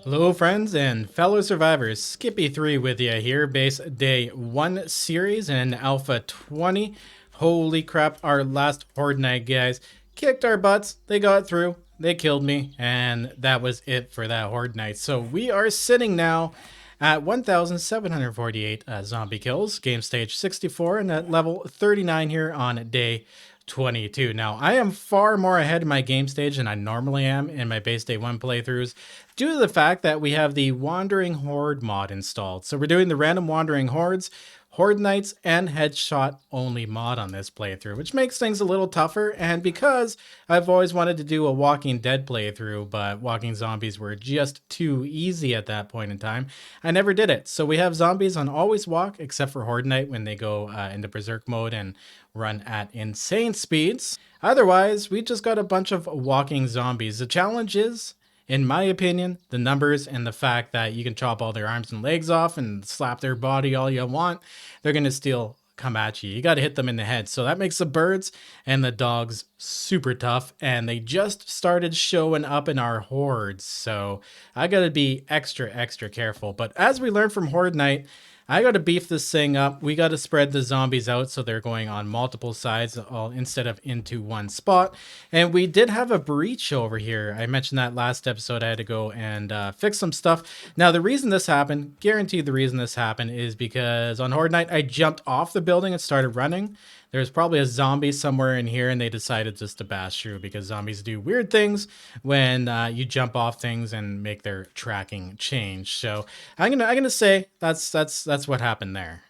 Hello friends and fellow survivors, Skippy3 with you here, base day 1 series in Alpha 20. Holy crap, our last Horde night guys kicked our butts, they got through, they killed me, and that was it for that Horde night. So we are sitting now at 1,748 zombie kills, game stage 64, and at level 39 here on day 22. Now, I am far more ahead in my game stage than I normally am in my base day 1 playthroughs due to the fact that we have the Wandering Horde mod installed. So we're doing the random Wandering Hordes, Horde Nights, and Headshot only mod on this playthrough, which makes things a little tougher. And because I've always wanted to do a Walking Dead playthrough, but Walking Zombies were just too easy at that point in time, I never did it. So we have zombies on Always Walk, except for Horde Night when they go into Berserk mode and run at insane speeds. Otherwise, we just got a bunch of walking zombies. The challenge is, in my opinion, the numbers and the fact that you can chop all their arms and legs off and slap their body all you want. They're going to still come at you. You got to hit them in the head. So that makes the birds and the dogs super tough. And they just started showing up in our hordes. So I got to be extra careful. But as we learned from Horde Night, I got to beef this thing up. We got to spread the zombies out so they're going on multiple sides all instead of into one spot. And we did have a breach over here. I mentioned that last episode. I had to go and fix some stuff. Now, the reason this happened, guaranteed the reason this happened, is because on Horde Night, I jumped off the building and started running. There's probably a zombie somewhere in here, and they decided just to bash through because zombies do weird things when you jump off things and make their tracking change. So I'm gonna say that's what happened there.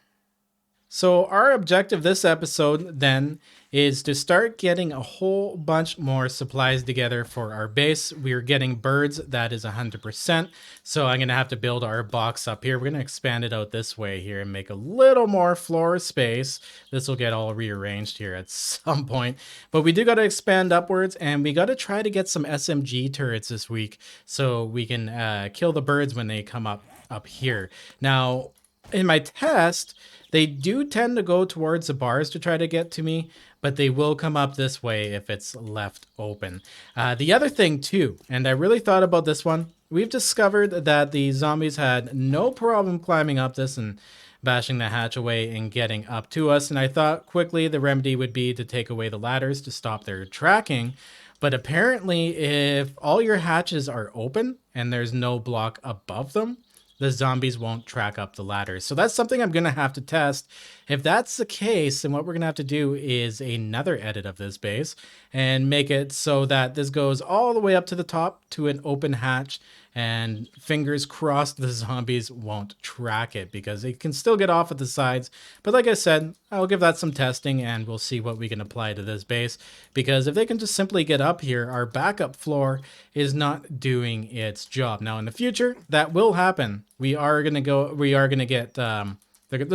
So our objective this episode then is to start getting a whole bunch more supplies together for our base. We're getting birds, that is 100%. So I'm gonna have to build our box up here. We're gonna expand it out this way here and make a little more floor space. This will get all rearranged here at some point. But we do gotta expand upwards, and we gotta try to get some SMG turrets this week so we can kill the birds when they come up here. Now, in my test, they do tend to go towards the bars to try to get to me, but they will come up this way if it's left open. The other thing too, and I really thought about this one, we've discovered that the zombies had no problem climbing up this and bashing the hatch away and getting up to us. And I thought quickly the remedy would be to take away the ladders to stop their tracking. But apparently if all your hatches are open and there's no block above them, the zombies won't track up the ladders. So that's something I'm going to have to test. If that's the case, then what we're going to have to do is another edit of this base and make it so that this goes all the way up to the top to an open hatch, and fingers crossed the zombies won't track it because they can still get off at the sides. But like I said, I'll give that some testing and we'll see what we can apply to this base, because if they can just simply get up here, our backup floor is not doing its job. Now in the future, that will happen. We are going to get, the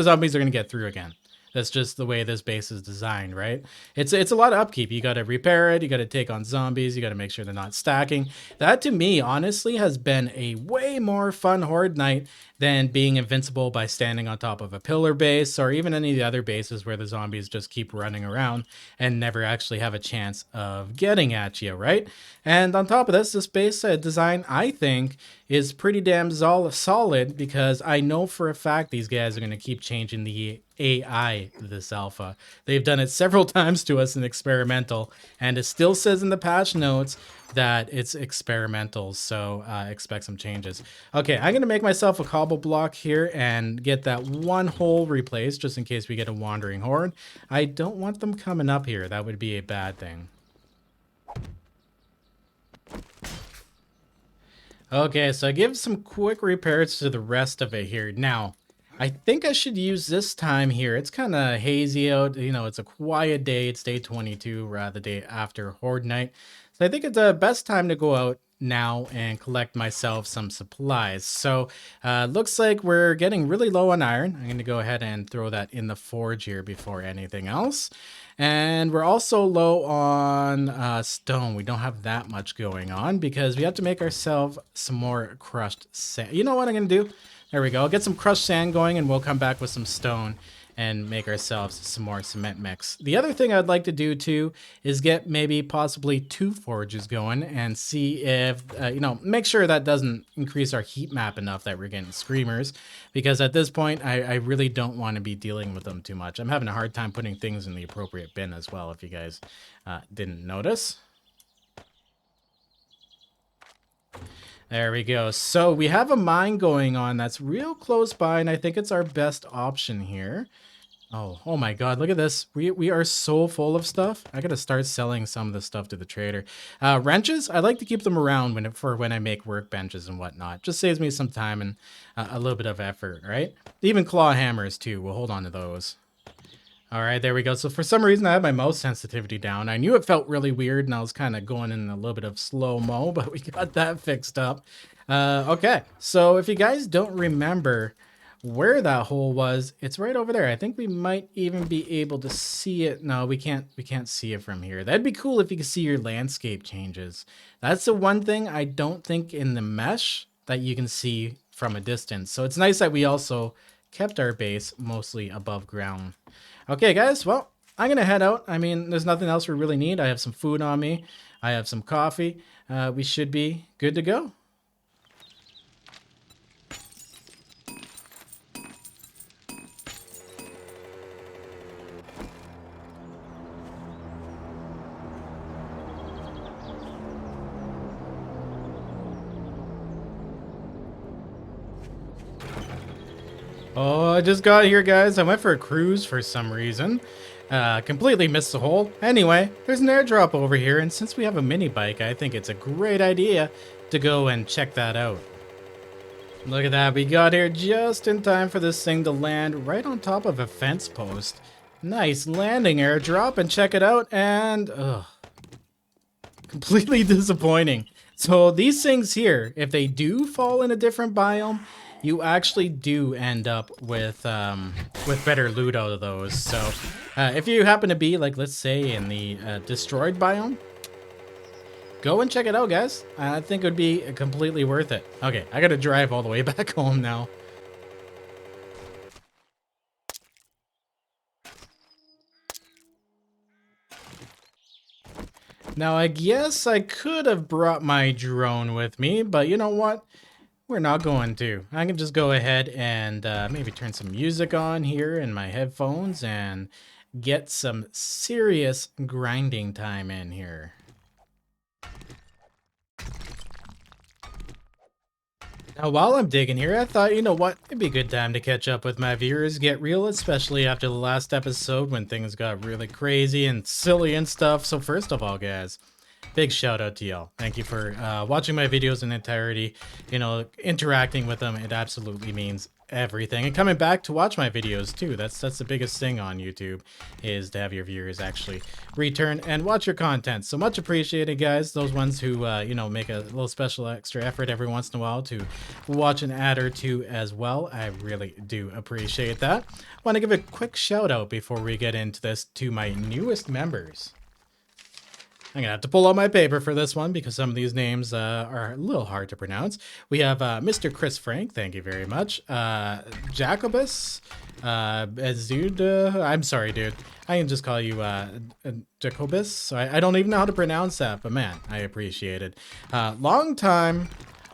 zombies are going to get through again. That's just the way this base is designed, right? It's a lot of upkeep. You got to repair it. You got to take on zombies. You got to make sure they're not stacking. That to me, honestly, has been a way more fun Horde night than being invincible by standing on top of a pillar base, or even any of the other bases where the zombies just keep running around and never actually have a chance of getting at you, right? And on top of this base design, I think, is pretty damn solid, because I know for a fact these guys are going to keep changing the AI this alpha. They've done it several times to us in experimental, and it still says in the patch notes that it's experimental, so expect some changes. Okay, I'm gonna make myself a cobble block here and get that one hole replaced just in case we get a wandering horde. I don't want them coming up here. That would be a bad thing. Okay, so I give some quick repairs to the rest of it here. Now, I think I should use this time here. It's kind of hazy out. You know, it's a quiet day. It's day 22, rather the day after Horde Night. So I think it's the best time to go out now and collect myself some supplies. So looks like we're getting really low on iron. I'm going to go ahead and throw that in the forge here before anything else. And we're also low on stone. We don't have that much going on because we have to make ourselves some more crushed sand. You know what I'm going to do? There we go. I'll get some crushed sand going and we'll come back with some stone and make ourselves some more cement mix. The other thing I'd like to do too is get maybe possibly 2 forges going and see if, you know, make sure that doesn't increase our heat map enough that we're getting screamers, because at this point I really don't want to be dealing with them too much. I'm having a hard time putting things in the appropriate bin as well, if you guys didn't notice. There we go. So we have a mine going on that's real close by, and I think it's our best option here. Oh my God, look at this. We are so full of stuff. I gotta start selling some of the stuff to the trader. Wrenches, I like to keep them around when I make workbenches and whatnot. Just saves me some time and a little bit of effort, right? Even claw hammers too. We'll hold on to those. All right, there we go. So for some reason, I had my mouse sensitivity down. I knew it felt really weird, and I was kind of going in a little bit of slow-mo, but we got that fixed up. Okay, so if you guys don't remember where that hole was, it's right over there. I think we might even be able to see it. No, we can't see it from here. That'd be cool if you could see your landscape changes. That's the one thing I don't think in the mesh that you can see from a distance. So it's nice that we also kept our base mostly above ground. Okay, guys, well, I'm going to head out. I mean, there's nothing else we really need. I have some food on me. I have some coffee. We should be good to go. Oh, I just got here, guys. I went for a cruise for some reason. Completely missed the hole. Anyway, there's an airdrop over here, and since we have a mini bike, I think it's a great idea to go and check that out. Look at that. We got here just in time for this thing to land right on top of a fence post. Nice landing airdrop, and check it out, and completely disappointing. So these things here, if they do fall in a different biome, you actually do end up with better loot out of those. So if you happen to be, like, let's say in the destroyed biome, go and check it out, guys. I think it would be completely worth it. Okay, I gotta drive all the way back home now. Now, I guess I could have brought my drone with me, but you know what? We're not going to. I can just go ahead and maybe turn some music on here in my headphones and get some serious grinding time in here. Now, while I'm digging here, I thought, you know what? It'd be a good time to catch up with my viewers, get real, especially after the last episode when things got really crazy and silly and stuff. So first of all, guys, big shout out to y'all. Thank you for watching my videos in entirety, you know, interacting with them. It absolutely means everything. And coming back to watch my videos too. That's the biggest thing on YouTube, is to have your viewers actually return and watch your content. So much appreciated, guys. Those ones who, you know, make a little special extra effort every once in a while to watch an ad or two as well. I really do appreciate that. I want to give a quick shout out before we get into this to my newest members. I'm going to have to pull out my paper for this one because some of these names are a little hard to pronounce. We have Mr. Chris Frank, thank you very much. Jacobus, Azud, I'm sorry, dude. I can just call you Jacobus. So I don't even know how to pronounce that, but man, I appreciate it. Long-time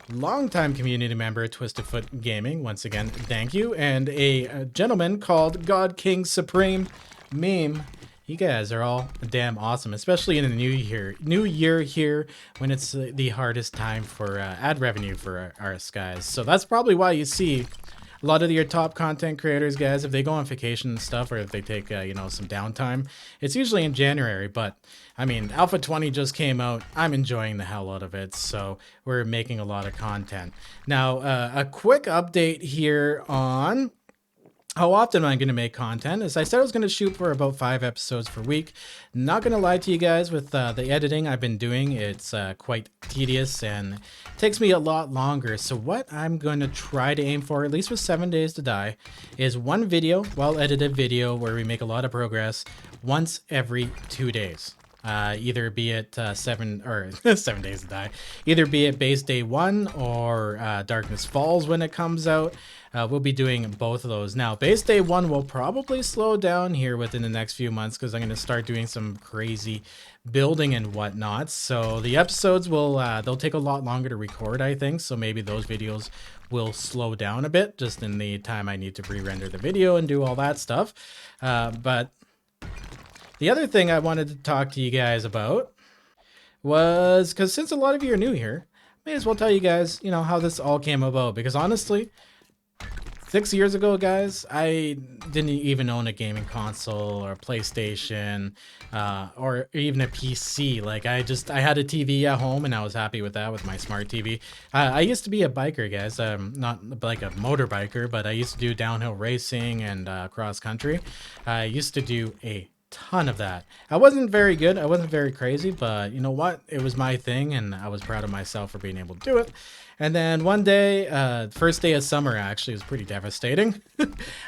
community member, Twisted Foot Gaming, once again, thank you. And a gentleman called God King Supreme Meme. You guys are all damn awesome, especially in the new year here, when it's the hardest time for ad revenue for our guys. So that's probably why you see a lot of your top content creators, guys, if they go on vacation and stuff, or if they take, you know, some downtime, it's usually in January. But I mean, Alpha 20 just came out. I'm enjoying the hell out of it. So we're making a lot of content. Now, a quick update here on how often am I going to make content? As I said, I was going to shoot for about 5 episodes per week. Not going to lie to you guys, with the editing I've been doing, it's quite tedious and takes me a lot longer. So what I'm going to try to aim for, at least with 7 Days to Die, is one video, well-edited video, where we make a lot of progress once every 2 days. either be it 7 days to die, either be it base day 1 or Darkness Falls when it comes out. We'll be doing both of those. Now, base day 1 will probably slow down here within the next few months because I'm going to start doing some crazy building and whatnot. So the episodes will they'll take a lot longer to record, I think. So maybe those videos will slow down a bit just in the time I need to re-render the video and do all that stuff. But the other thing I wanted to talk to you guys about was, because since a lot of you are new here, may as well tell you guys, you know, how this all came about. Because honestly, 6 years ago, guys, I didn't even own a gaming console or a PlayStation or even a PC. Like I had a TV at home and I was happy with that, with my smart TV. I used to be a biker, guys. Not like a motor biker, but I used to do downhill racing and cross country. I used to do a ton of that. I wasn't very good. I wasn't very crazy, but you know what? It was my thing and I was proud of myself for being able to do it. And then one day, first day of summer actually was pretty devastating.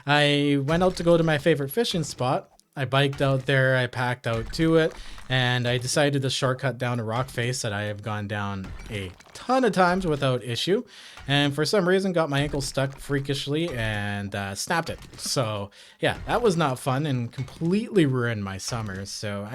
I went out to go to my favorite fishing spot. I biked out there, I packed out to it, and I decided to shortcut down a rock face that I have gone down a ton of times without issue. And for some reason got my ankle stuck freakishly and snapped it. So yeah, that was not fun and completely ruined my summer. So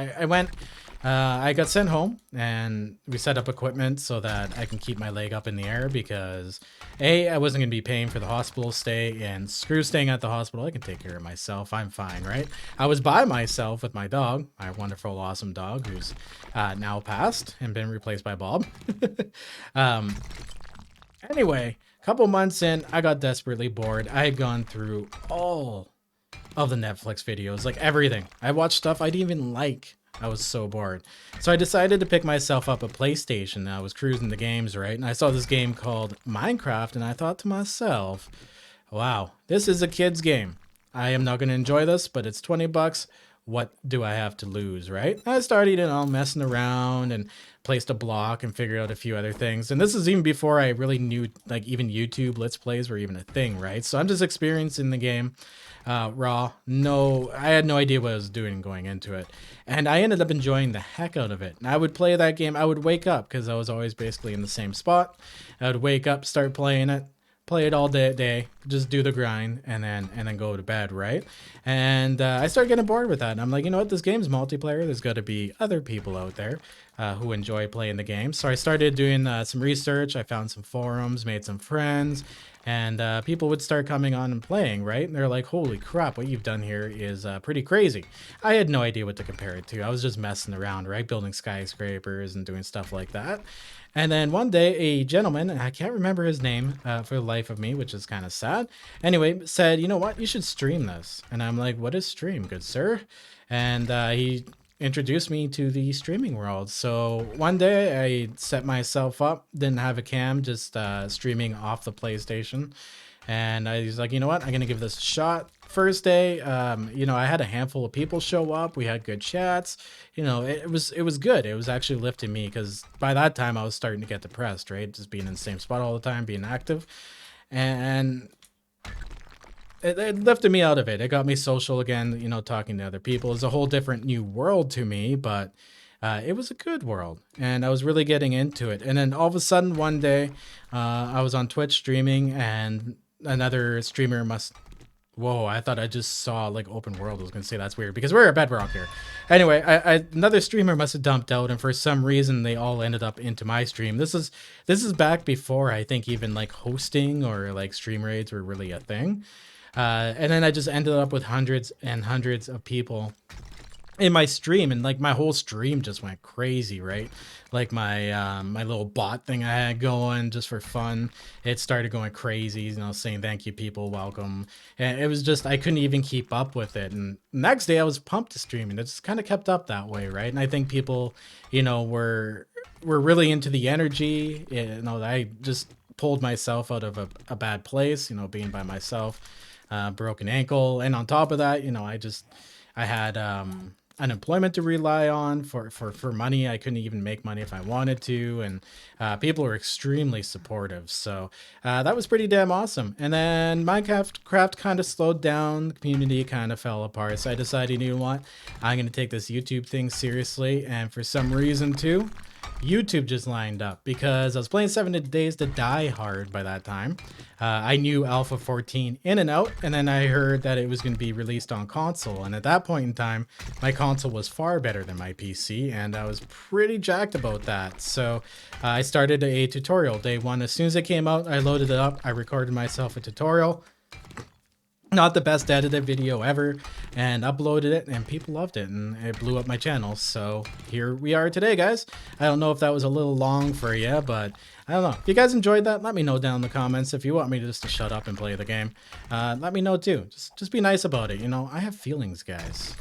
I got sent home and we set up equipment so that I can keep my leg up in the air because I wasn't going to be paying for the hospital stay, and screw staying at the hospital. I can take care of myself. I'm fine, right? I was by myself with my dog, my wonderful, awesome dog who's now passed and been replaced by Bob. Anyway, a couple months in, I got desperately bored. I had gone through all of the Netflix videos, like everything. I watched stuff I didn't even like. I was so bored. So I decided to pick myself up a PlayStation. I was cruising the games, right? And I saw this game called Minecraft, and I thought to myself, wow, this is a kid's game. I am not going to enjoy this, but it's 20 bucks. What do I have to lose, right? I started, you know, messing around and placed a block and figured out a few other things. And this is even before I really knew, like, even YouTube Let's Plays were even a thing, right? So I'm just experiencing the game raw. I had no idea what I was doing going into it. And I ended up enjoying the heck out of it. And I would play that game. I would wake up because I was always basically in the same spot. I would wake up, start playing it. Play it all day, just do the grind, and then go to bed, right? And I started getting bored with that. And I'm like, you know what? This game's multiplayer. There's got to be other people out there who enjoy playing the game. So I started doing some research. I found some forums, made some friends, and people would start coming on and playing, right? And they're like, holy crap, what you've done here is pretty crazy. I had no idea what to compare it to. I was just messing around, right? Building skyscrapers and doing stuff like that. And then one day, a gentleman, and I can't remember his name for the life of me, which is kind of sad, anyway, said, you know what, you should stream this. And I'm like, what is stream, good sir? And he introduced me to the streaming world. So one day I set myself up, didn't have a cam, just streaming off the PlayStation. And I was like, you know what, I'm going to give this a shot. First day, you know, I had a handful of people show up. We had good chats. You know, it was good. It was actually lifting me because by that time I was starting to get depressed, right? Just being in the same spot all the time, being active. And it lifted me out of it. It got me social again, you know, talking to other people. It's a whole different new world to me, but it was a good world. And I was really getting into it. And then all of a sudden one day, I was on Twitch streaming and another streamer Whoa, I thought I just saw like open world. I was going to say that's weird because we're at Bedrock here. Anyway, another streamer must have dumped out, and for some reason they all ended up into my stream. This is back before I think even like hosting or like stream raids were really a thing. And then I just ended up with hundreds and hundreds of people in my stream, and like my whole stream just went crazy, right? Like my my little bot thing I had going just for fun, it started going crazy, you know, saying thank you people, welcome, and it was just I couldn't even keep up with it. And next day I was pumped to stream, and it just kind of kept up that way, right? And I think people, you know, were really into the energy. You know, I just pulled myself out of a bad place, you know, being by myself, broken ankle, and on top of that, you know, I had unemployment to rely on for money. I couldn't even make money if I wanted to, and people were extremely supportive. So that was pretty damn awesome. And then Minecraft kind of slowed down. The community kind of fell apart. So I decided, you know what? I'm going to take this YouTube thing seriously. And for some reason too, YouTube just lined up because I was playing 7 Days to Die hard by that time. I knew Alpha 14 in and out, and then I heard that it was going to be released on console. And at that point in time, my console was far better than my PC, and I was pretty jacked about that. So I started a tutorial day one. As soon as it came out, I loaded it up. I recorded myself a tutorial. Not the best edited video ever, and uploaded it, and people loved it, and it blew up my channel. So here we are today, guys. I don't know if that was a little long for you, but I don't know. If you guys enjoyed that, let me know down in the comments. If you want me just to shut up and play the game, let me know too. Just be nice about it. You know, I have feelings, guys.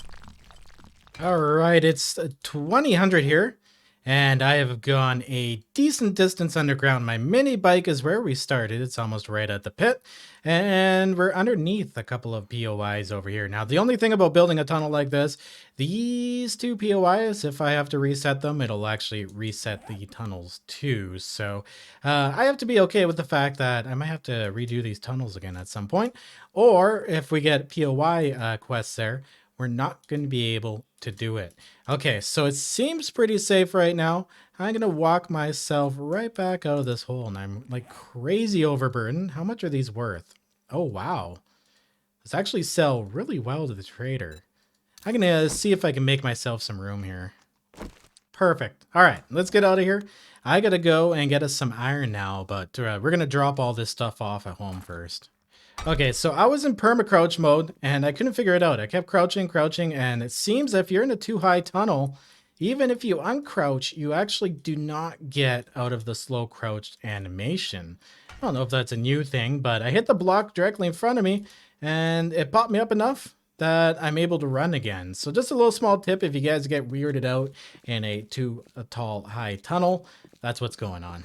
All right, it's 2000 here. And I have gone a decent distance underground. My mini bike is where we started. It's almost right at the pit. And we're underneath a couple of POIs over here. Now, the only thing about building a tunnel like this, these two POIs, if I have to reset them, it'll actually reset the tunnels too. So I have to be okay with the fact that I might have to redo these tunnels again at some point. Or if we get POI quests there, we're not going to be able to do it. Okay, so it seems pretty safe right now. I'm going to walk myself right back out of this hole, and I'm like crazy overburdened. How much are these worth? Oh, wow. This actually sell really well to the trader. I'm going to see if I can make myself some room here. Perfect. All right, let's get out of here. I got to go and get us some iron now, but we're going to drop all this stuff off at home first. Okay, so I was in perma-crouch mode, and I couldn't figure it out. I kept crouching, and it seems if you're in a too high tunnel, even if you uncrouch, you actually do not get out of the slow crouched animation. I don't know if that's a new thing, but I hit the block directly in front of me, and it popped me up enough that I'm able to run again. So just a little small tip if you guys get weirded out in a too tall, high tunnel, that's what's going on.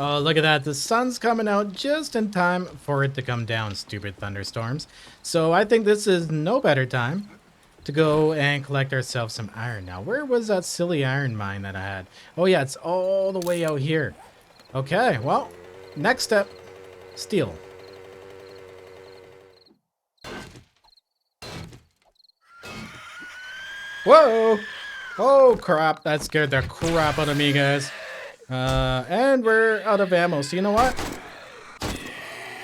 Oh, look at that. The sun's coming out just in time for it to come down, stupid thunderstorms. So I think this is no better time to go and collect ourselves some iron. Now, where was that silly iron mine that I had? Oh, yeah, it's all the way out here. Okay, well, next step, steel. Whoa! Oh, crap. That scared the crap out of me, guys. And we're out of ammo, so you know what?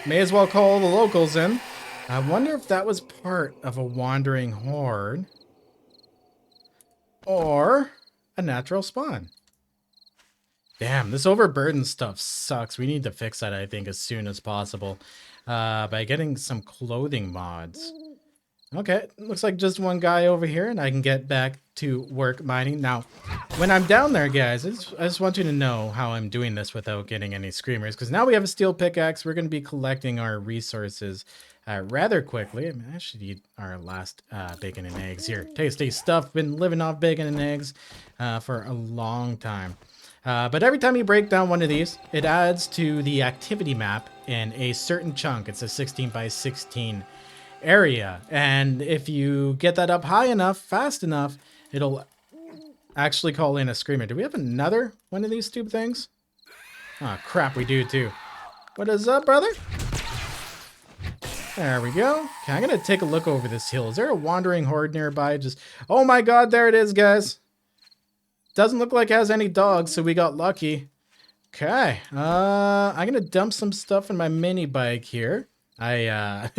May as well call the locals in. I wonder if that was part of a wandering horde. Or a natural spawn. Damn, this overburdened stuff sucks. We need to fix that, I think, as soon as possible. By getting some clothing mods. Okay, looks like just one guy over here, and I can get back to work mining. Now, when I'm down there, guys, I just want you to know how I'm doing this without getting any screamers, because now we have a steel pickaxe. We're going to be collecting our resources rather quickly. I mean, I should eat our last bacon and eggs here. Tasty stuff. Been living off bacon and eggs for a long time. But every time you break down one of these, it adds to the activity map in a certain chunk. It's a 16 by 16 area, and if you get that up high enough, fast enough, it'll actually call in a screamer. Do we have another one of these stupid things? Oh crap, we do too. What is up, brother? There we go. Okay, I'm gonna take a look over this hill. Is there a wandering horde nearby? Just, oh my god, there it is, guys. Doesn't look like it has any dogs, so we got lucky. Okay, I'm gonna dump some stuff in my mini bike here. I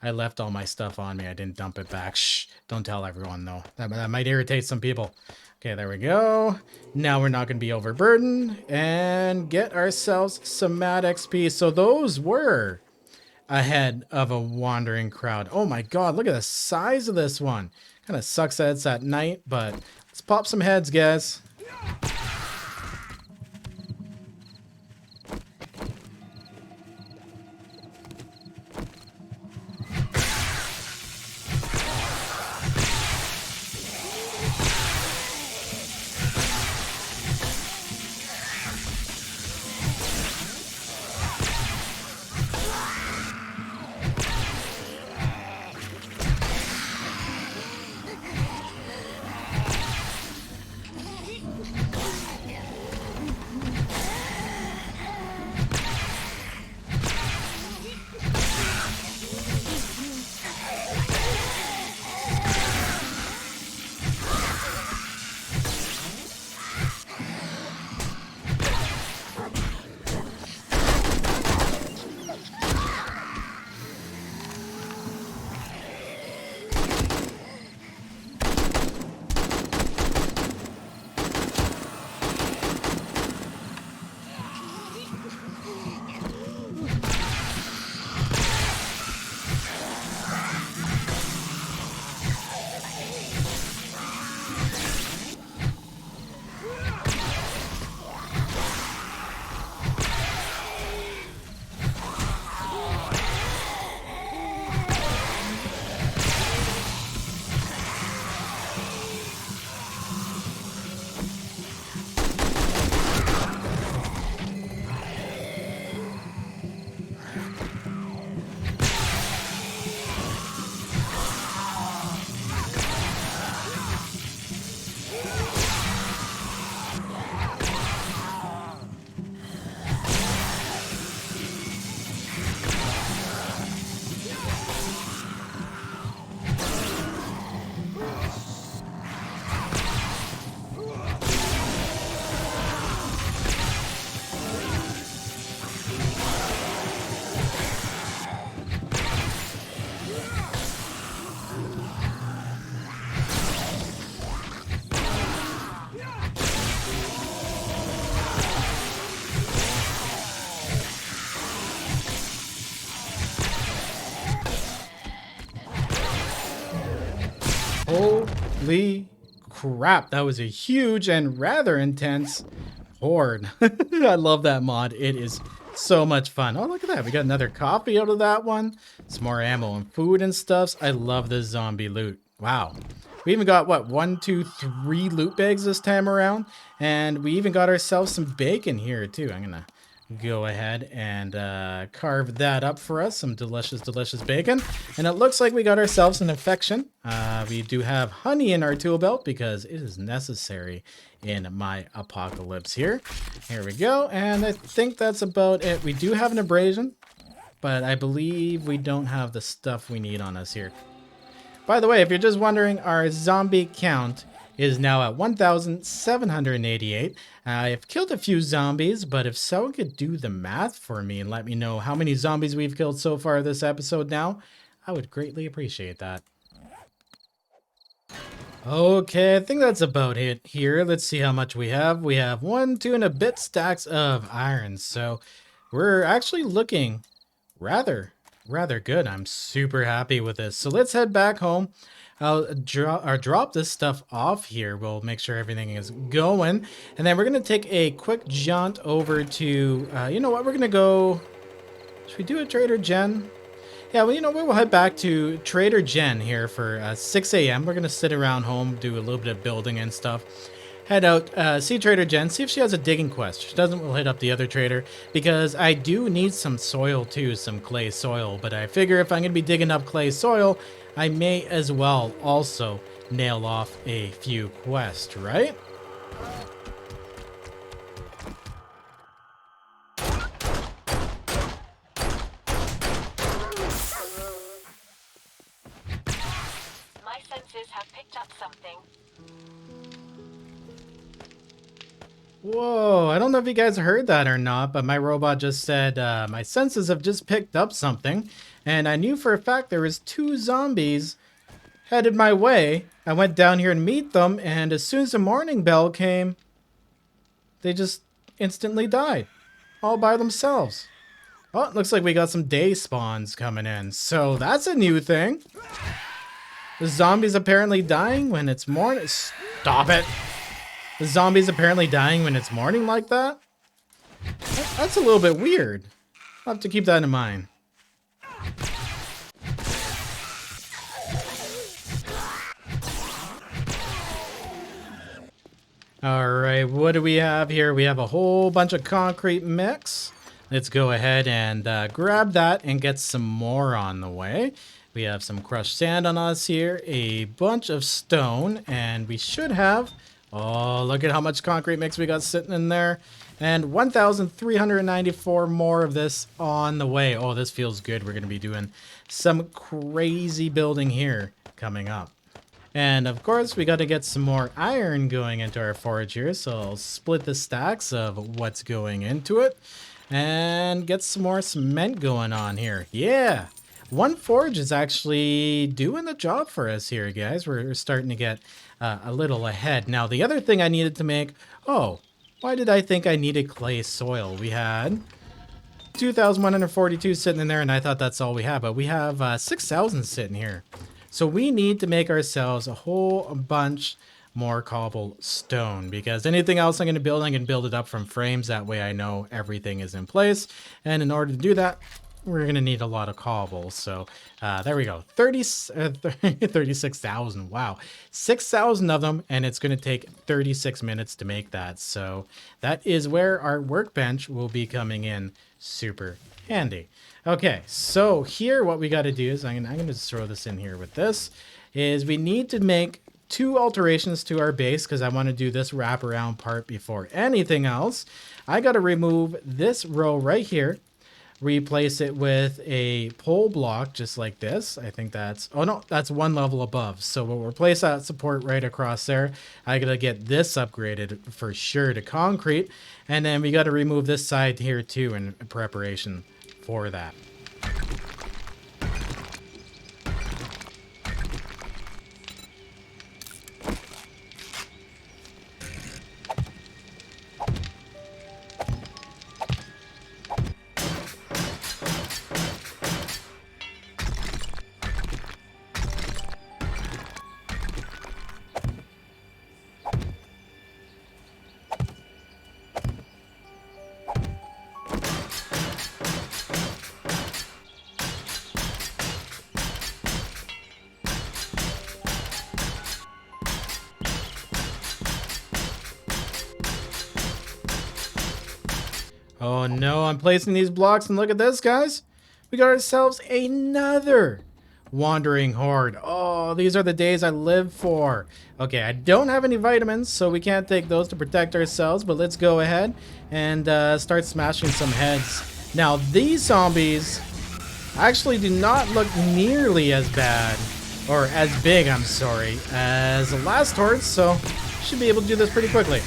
left all my stuff on me. I didn't dump it back. Shh, don't tell everyone though. That might irritate some people. Okay, there we go. Now we're not going to be overburdened and get ourselves some mad XP. So those were ahead of a wandering crowd. Oh my god, look at the size of this one. Kind of sucks that it's at night, but let's pop some heads, guys. Holy crap, that was a huge and rather intense horde. I love that mod. It is so much fun. Oh, look at that. We got another coffee out of that one. Some more ammo and food and stuff. I love this zombie loot. Wow. We even got, what, 1, 2, 3 loot bags this time around. And we even got ourselves some bacon here, too. I'm going to go ahead and carve that up for us. Some delicious, delicious bacon. And it looks like we got ourselves an infection. We do have honey in our tool belt because it is necessary in my apocalypse here. Here we go. And I think that's about it. We do have an abrasion, but I believe we don't have the stuff we need on us here. By the way, if you're just wondering, our zombie count is now at 1,788. I've killed a few zombies, but if someone could do the math for me and let me know how many zombies we've killed so far this episode now, I would greatly appreciate that. Okay, I think that's about it here. Let's see how much we have. We have 1, 2 and a bit stacks of iron, so we're actually looking rather good. I'm super happy with this. So let's head back home. I'll drop this stuff off here. We'll make sure everything is going. And then we're going to take a quick jaunt over to, you know what, we're going to go, should we do a Trader Jen? Yeah, well, you know what, we'll head back to Trader Jen here for 6 a.m. We're going to sit around home, do a little bit of building and stuff. Head out, see Trader Jen, see if she has a digging quest. If she doesn't, we'll hit up the other trader, because I do need some soil too, some clay soil. But I figure if I'm going to be digging up clay soil, I may as well also nail off a few quests, right? My senses have picked up something. Whoa, I don't know if you guys heard that or not, but my robot just said, my senses have just picked up something. And I knew for a fact there was 2 zombies headed my way. I went down here to meet them, and as soon as the morning bell came, they just instantly died. All by themselves. Oh, it looks like we got some day spawns coming in. So that's a new thing. The zombies apparently dying when it's morning. Stop it. The zombies apparently dying when it's morning like that? That's a little bit weird. I'll have to keep that in mind. Alright, what do we have here? We have a whole bunch of concrete mix. Let's go ahead and grab that and get some more on the way. We have some crushed sand on us here, a bunch of stone, and we should have... Oh, look at how much concrete mix we got sitting in there. And 1,394 more of this on the way. Oh, this feels good. We're going to be doing some crazy building here coming up. And of course, we got to get some more iron going into our forge here. So I'll split the stacks of what's going into it and get some more cement going on here. Yeah. One forge is actually doing the job for us here, guys. We're starting to get a little ahead. Now, the other thing I needed to make... Oh, why did I think I needed clay soil? We had 2,142 sitting in there, and I thought that's all we have. But we have 6,000 sitting here. So we need to make ourselves a whole bunch more cobblestone, because anything else I'm going to build, I can build it up from frames. That way I know everything is in place. And in order to do that, we're going to need a lot of cobble. So there we go. 36,000. Wow. 6,000 of them. And it's going to take 36 minutes to make that. So that is where our workbench will be coming in super handy. Okay. So here, what we got to do is I'm going to just throw this in here with this is we need to make 2 alterations to our base, because I want to do this wraparound part before anything else. I got to remove this row right here. Replace it with a pole block just like this. I think that's, oh no, that's 1 level above. So we'll replace that support right across there. I gotta get this upgraded for sure to concrete. And then we gotta remove this side here too in preparation for that. Oh no, I'm placing these blocks and look at this, guys. We got ourselves another wandering horde. Oh, these are the days I live for. Okay, I don't have any vitamins, so we can't take those to protect ourselves, but let's go ahead and start smashing some heads. Now, these zombies actually do not look nearly as bad, or as big, I'm sorry, as the last horde, so should be able to do this pretty quickly.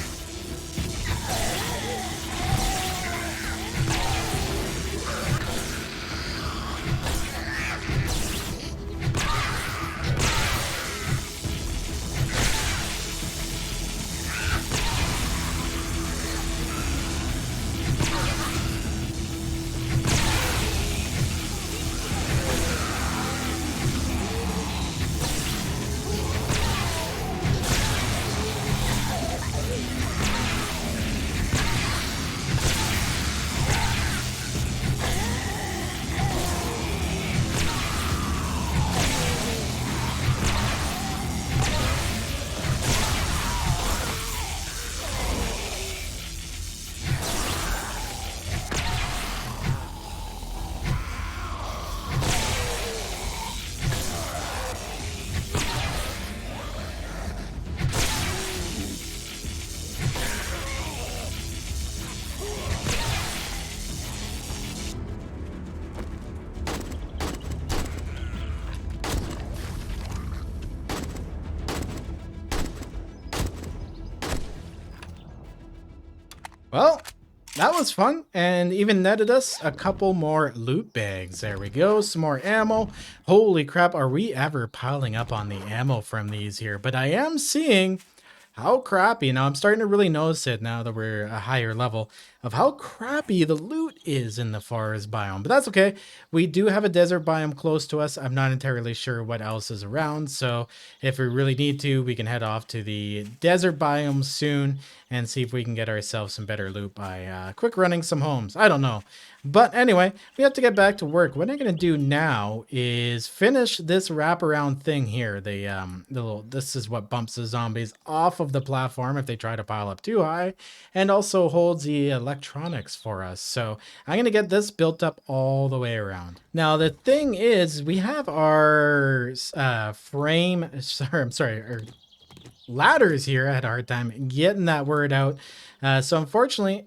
Well, that was fun, and even netted us a couple more loot bags. There we go, some more ammo. Holy crap, are we ever piling up on the ammo from these here? But I am seeing how crappy, now I'm starting to really notice it now that we're a higher level, of how crappy the loot is in the forest biome. But that's okay. We do have a desert biome close to us. I'm not entirely sure what else is around, so if we really need to, we can head off to the desert biome soon and see if we can get ourselves some better loot by quick running some homes. I don't know. But anyway, we have to get back to work. What I'm going to do now is finish this wraparound thing here. The little, this is what bumps the zombies off of the platform if they try to pile up too high, and also holds the electronics for us. So I'm going to get this built up all the way around. Now, the thing is, we have our ladders here. I had a hard time getting that word out. So unfortunately,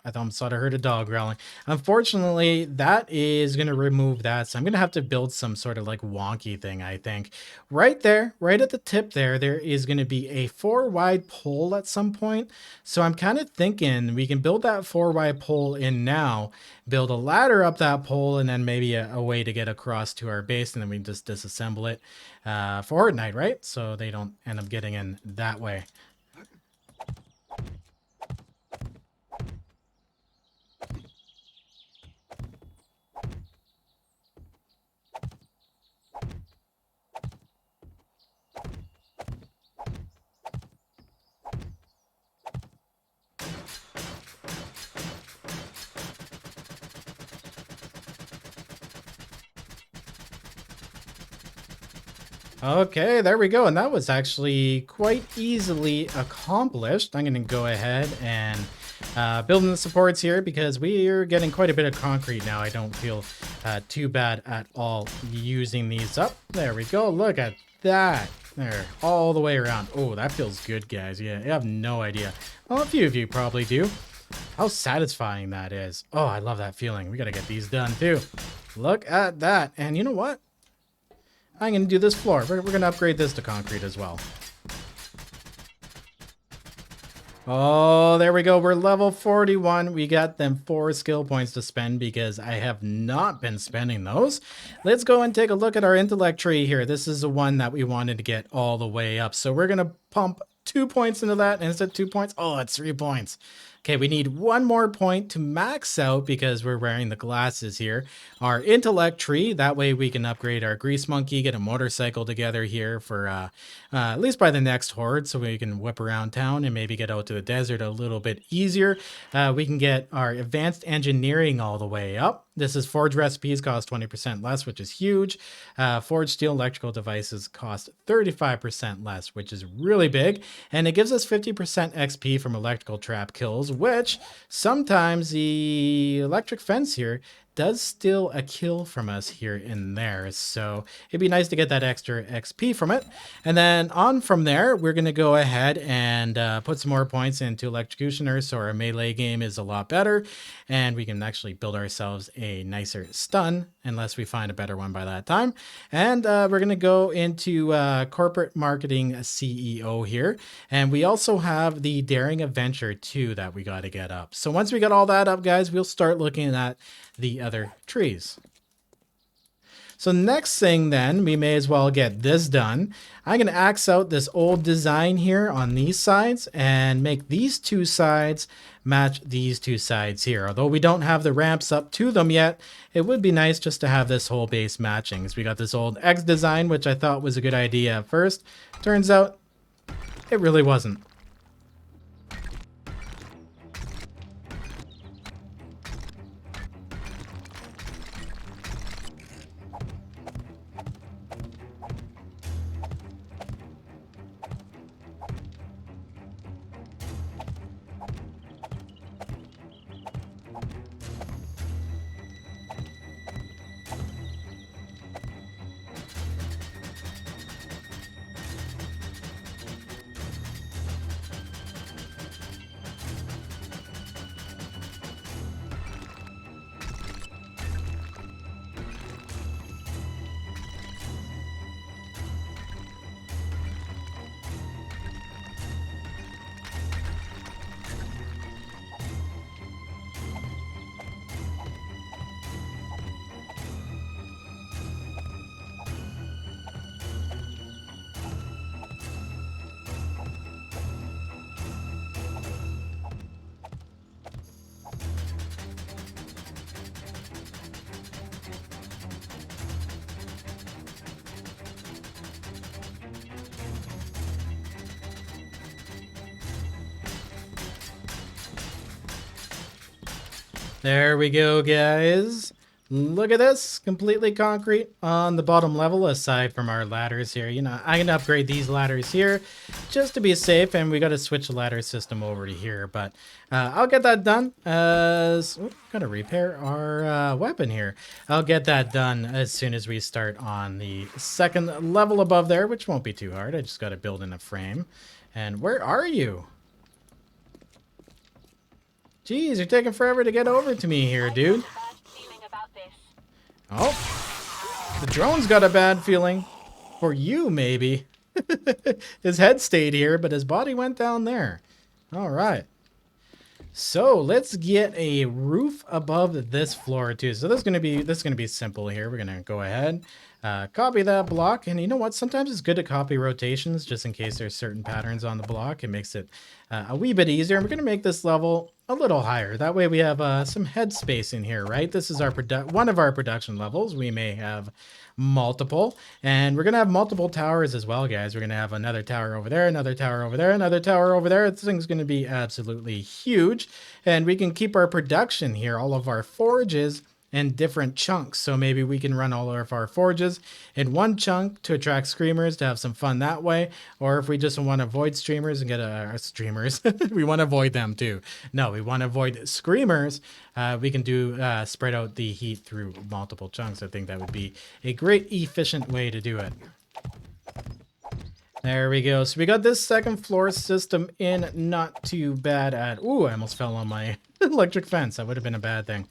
I thought I heard a dog growling. Unfortunately, that is going to remove that. So I'm going to have to build some sort of like wonky thing, I think. Right there, right at the tip there, there is going to be a 4-wide pole at some point. So I'm kind of thinking we can build that 4-wide pole in now, build a ladder up that pole, and then maybe a way to get across to our base, and then we just disassemble it for Horde Night, right? So they don't end up getting in that way. Okay, there we go. And that was actually quite easily accomplished. I'm going to go ahead and build in the supports here because we are getting quite a bit of concrete now. I don't feel too bad at all using these up. There we go. Look at that. There, all the way around. Oh, that feels good, guys. Yeah, you have no idea. Well, a few of you probably do. How satisfying that is. Oh, I love that feeling. We got to get these done too. Look at that. And you know what? I'm going to do this floor. We're going to upgrade this to concrete as well. Oh, there we go. We're level 41. We got them 4 skill points to spend because I have not been spending those. Let's go and take a look at our intellect tree here. This is the one that we wanted to get all the way up. So we're going to pump 2 points into that. And instead of 2 points, oh, it's 3 points. Okay, we need 1 more point to max out because we're wearing the glasses here. Our intellect tree, that way we can upgrade our grease monkey, get a motorcycle together here for at least by the next horde so we can whip around town and maybe get out to the desert a little bit easier. We can get our advanced engineering all the way up. This is forge recipes cost 20% less, which is huge. Forged steel electrical devices cost 35% less, which is really big. And it gives us 50% XP from electrical trap kills, which sometimes the electric fence here does steal a kill from us here and there. So it'd be nice to get that extra XP from it. And then on from there, we're going to go ahead and put some more points into Electrocutioner, so our melee game is a lot better. And we can actually build ourselves a nicer stun, unless we find a better one by that time. And we're going to go into corporate marketing CEO here. And we also have the Daring Adventure 2 that we got to get up. So once we get all that up, guys, we'll start looking at the other trees. So next thing then, we may as well get this done. I'm going to axe out this old design here on these sides and make these two sides match these two sides here. Although we don't have the ramps up to them yet, it would be nice just to have this whole base matching. So we got this old X design, which I thought was a good idea at first. Turns out it really wasn't. There we go, guys. Look at this, completely concrete on the bottom level, aside from our ladders here. You know, I'm gonna upgrade these ladders here just to be safe, and we gotta switch the ladder system over to here, but I'll get that done. Gotta repair our weapon here. I'll get that done as soon as we start on the second level above there, which won't be too hard. I just gotta build in a frame. And where are you? Jeez, you're taking forever to get over to me here, dude. Oh, the drone's got a bad feeling. For you, maybe. His head stayed here, but his body went down there. All right. So let's get a roof above this floor too. So this is gonna be simple here. We're gonna go ahead, copy that block, and you know what? Sometimes it's good to copy rotations just in case there's certain patterns on the block. It makes it a wee bit easier. And we're gonna make this level a little higher. That way we have some head space in here, right? This is our one of our production levels. We may have multiple, and we're gonna have multiple towers as well, guys. We're gonna have another tower over there, another tower over there, another tower over there. This thing's gonna be absolutely huge, and we can keep our production here, all of our forges, in different chunks. So maybe we can run all of our forges in one chunk to attract screamers, to have some fun that way. Or if we just want to avoid streamers and get streamers, we want to avoid them too. No, we want to avoid screamers. We can do spread out the heat through multiple chunks. I think that would be a great efficient way to do it. There we go. So we got this second floor system in, not too bad at... Ooh, I almost fell on my electric fence. That would have been a bad thing.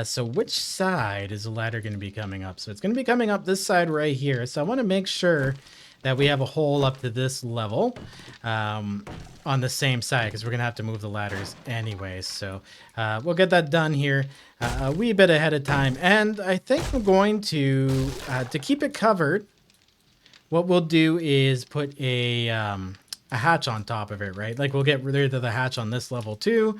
So which side is the ladder going to be coming up? So it's going to be coming up this side right here. So I want to make sure that we have a hole up to this level on the same side, because we're going to have to move the ladders anyway. So we'll get that done here a wee bit ahead of time. And I think we're going to keep it covered, what we'll do is put a hatch on top of it, right? Like we'll get rid of the hatch on this level too,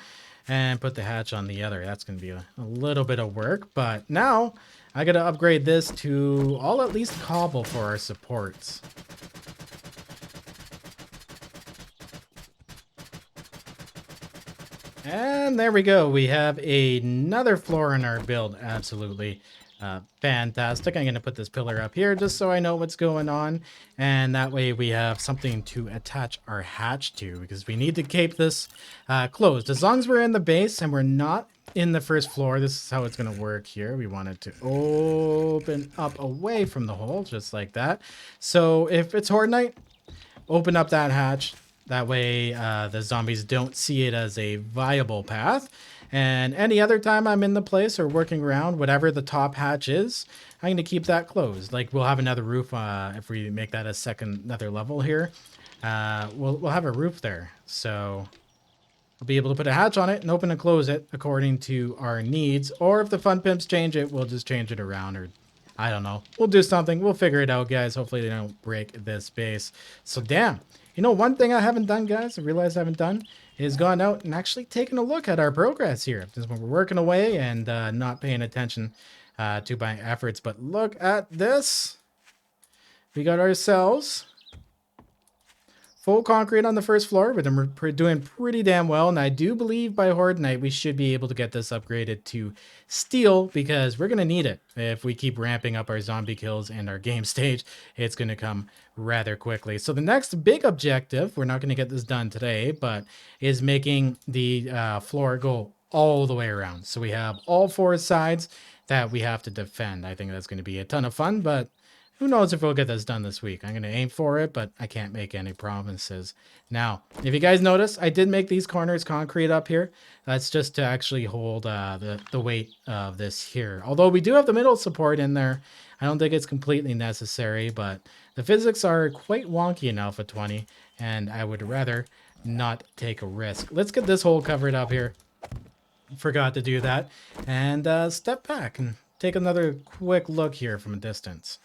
and put the hatch on the other. That's going to be a little bit of work, but now I got to upgrade this to all at least cobble for our supports. And there we go. We have another floor in our build. Absolutely fantastic. I'm going to put this pillar up here just so I know what's going on. And that way we have something to attach our hatch to, because we need to keep this closed. As long as we're in the base and we're not in the first floor, this is how it's going to work here. We want it to open up away from the hole, just like that. So if it's Horde Night, open up that hatch. That way the zombies don't see it as a viable path. And any other time I'm in the place or working around, whatever the top hatch is, I'm going to keep that closed. Like we'll have another roof if we make that another level here. We'll have a roof there. So we'll be able to put a hatch on it and open and close it according to our needs. Or if the fun pimps change it, we'll just change it around, or I don't know. We'll do something. We'll figure it out, guys. Hopefully they don't break this base. So damn. You know, one thing I haven't done, guys, I realized I haven't done, is gone out and actually taken a look at our progress here. This is when we're working away and not paying attention to my efforts. But look at this. We got ourselves full concrete on the first floor, but we're doing pretty damn well. And I do believe by Horde Night, we should be able to get this upgraded to steel, because we're going to need it. If we keep ramping up our zombie kills and our game stage, it's going to come rather quickly. So the next big objective, we're not going to get this done today, but is making the floor go all the way around. So we have all four sides that we have to defend. I think that's going to be a ton of fun, but who knows if we'll get this done this week. I'm going to aim for it, but I can't make any promises. Now, if you guys notice, I did make these corners concrete up here. That's just to actually hold the weight of this here. Although we do have the middle support in there, I don't think it's completely necessary, but the physics are quite wonky in Alpha 20, and I would rather not take a risk. Let's get this hole covered up here. Forgot to do that. And step back and take another quick look here from a distance.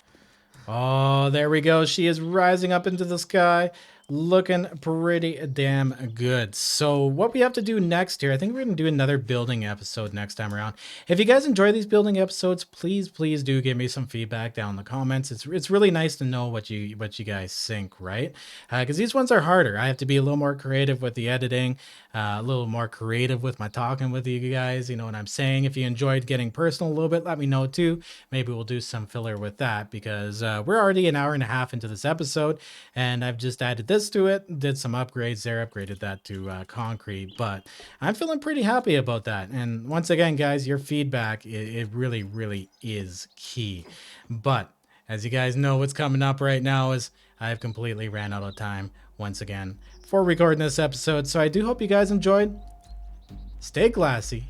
Oh, there we go. She is rising up into the sky, looking pretty damn good. So what we have to do next here, I think we're going to do another building episode next time around. If you guys enjoy these building episodes, please do give me some feedback down in the comments. It's really nice to know what you guys think, right? Because these ones are harder. I have to be a little more creative with the editing, a little more creative with my talking with you guys. You know what I'm saying? If you enjoyed getting personal a little bit, let me know too. Maybe we'll do some filler with that, because we're already an hour and a half into this episode, and I've just added this to it, did some upgrades there, upgraded that to concrete, but I'm feeling pretty happy about that. And once again, guys, your feedback, it really is key. But as you guys know, what's coming up right now is I've completely ran out of time once again for recording this episode. So I do hope you guys enjoyed. Stay classy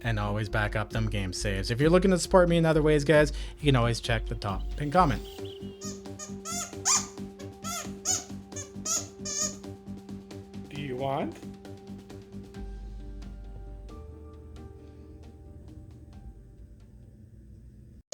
and always back up them game saves. If you're looking to support me in other ways, guys, you can always check the top pinned comment. Do you want?